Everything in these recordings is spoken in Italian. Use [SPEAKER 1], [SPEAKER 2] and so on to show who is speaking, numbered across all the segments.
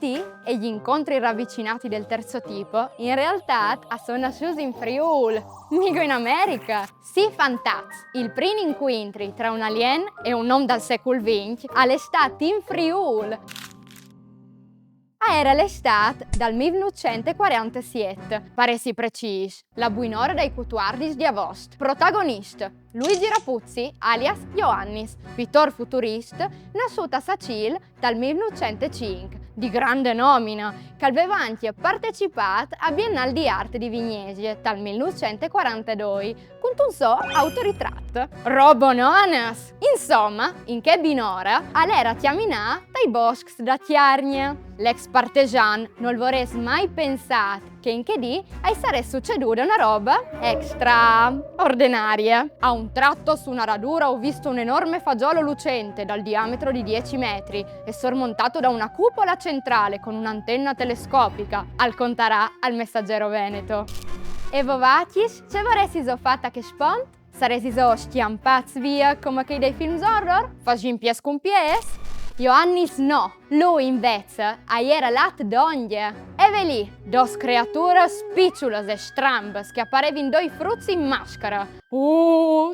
[SPEAKER 1] ET e gli incontri ravvicinati del terzo tipo in realtà sono nasciuti in Friul, mica in America. Si fantastic, il primo incontro tra un alien e un uomo dal secolo XX all'estate in Friul. Era l'estate dal 1947, pare si precis, la buon'ora dei 14 di agosto. Protagonista, Luigi Rapuzzi, alias Ioannis, pittore futurista, nasciuto a Sacil dal 1905, di grande nomina, che aveva anche partecipato a Biennale di Arte di Vignesie dal 1942, con un suo autoritratto. Robonones! Insomma, in che binora, all'era chiaminà dai boschi da Chiarnie. L'ex partigian non vorrei mai pensato che in che dì sarebbe succeduta una roba extraordinaria. A un tratto su una radura ho visto un enorme fagiolo lucente dal diametro di 10 metri e sormontato da una cupola centrale con un'antenna telescopica, al contarà al Messaggero Veneto. E vovacis, se vorresti fatta che spont? Saresti schiampazzi via come che dei film horror? Facin pies con pies? Ioannis no, lui invece era lat d'onghie. E ve lì, dos creature spicciolose e strambes che apparevano in due frutti in maschera.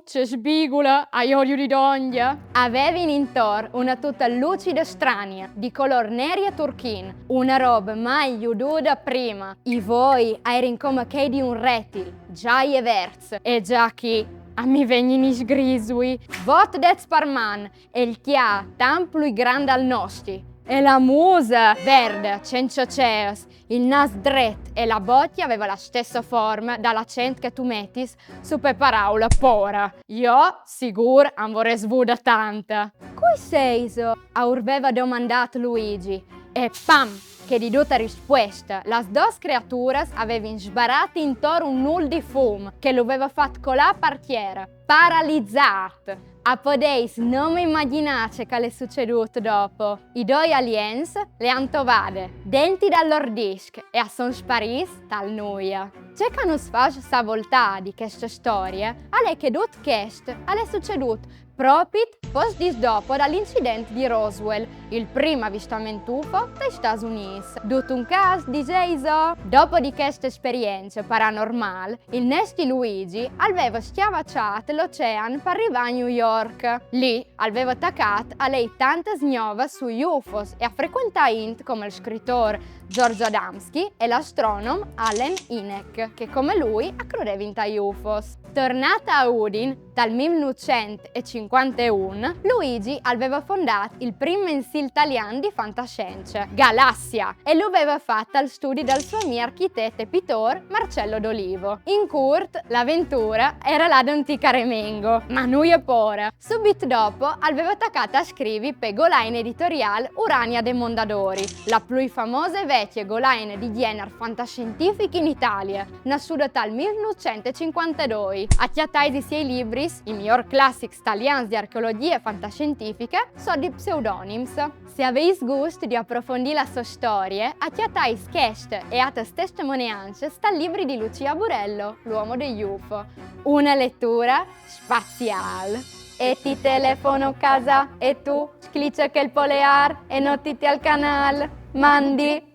[SPEAKER 1] C'è sbigula, ai odio di d'onghie. Avevano intorno una tuta lucida strania, di color neri e turchin, una roba mai veduta prima. I voi erano come che di un rettile, già e verz, e già chi. A mi vengono sgrisui. Vot det sparman, e il tia tan più grande al nostri. E la musa, verde, cencioceos, il nas dret e la bocchia aveva la stessa forma dall'accento che tu mettis su per parola pora. Io, sicur, an vorrei svuda tanta. Cui seiso? Aveva domandato Luigi. E pam! Che di tutta risposta, le due creature avevano sbarato intorno un null di fumo che lo aveva fatto colare per terra, paralizzato. A podeis non mi immaginate che è succeduto dopo. I due aliens le hanno trovate dentro dall'ordisc e sono spariti dal nulla. C'è che non si fa savoltà di queste storie, è che tutto questo è succeduto proprio post dopo dall'incidente di Roswell, il primo avvistamento UFO degli Stati Uniti. Tutto un caso, dicevo? Dopo di queste esperienze paranormali, il Nesti Luigi aveva schiavacciato l'oceano per arrivare a New York. Lì aveva attaccato a lei tante nuove su UFOs e a frequentare come il scrittore George Adamski e l'astronomo Allen Hynek, che come lui credeva in UFOs. Tornata a Udine dal 1951, Luigi aveva fondato il primo mensile italiano di fantascienze, Galassia, e lo aveva fatto al studio del suo amico architetto e pittore Marcello D'Olivo. In curt, l'avventura era là d'antica remengo, ma noi e pora. Subito dopo aveva attaccato a scrivere per Golaine editoriale Urania dei Mondadori, la più famosa e vecchia Golaine di genere fantascientifico in Italia, nasciuta dal 1952. Acchiattaisi sia i libri, i miglior classics italiani di archeologia e fantascientifica, sono di pseudonims. Se avete gusto di approfondire la sua storia, acchiattais queste e altre testimonianze dal libro di Lucia Burello, L'uomo degli UFO. Una lettura spaziale. E ti telefono a casa e tu clicca che il polear e notiti al canale. Mandi!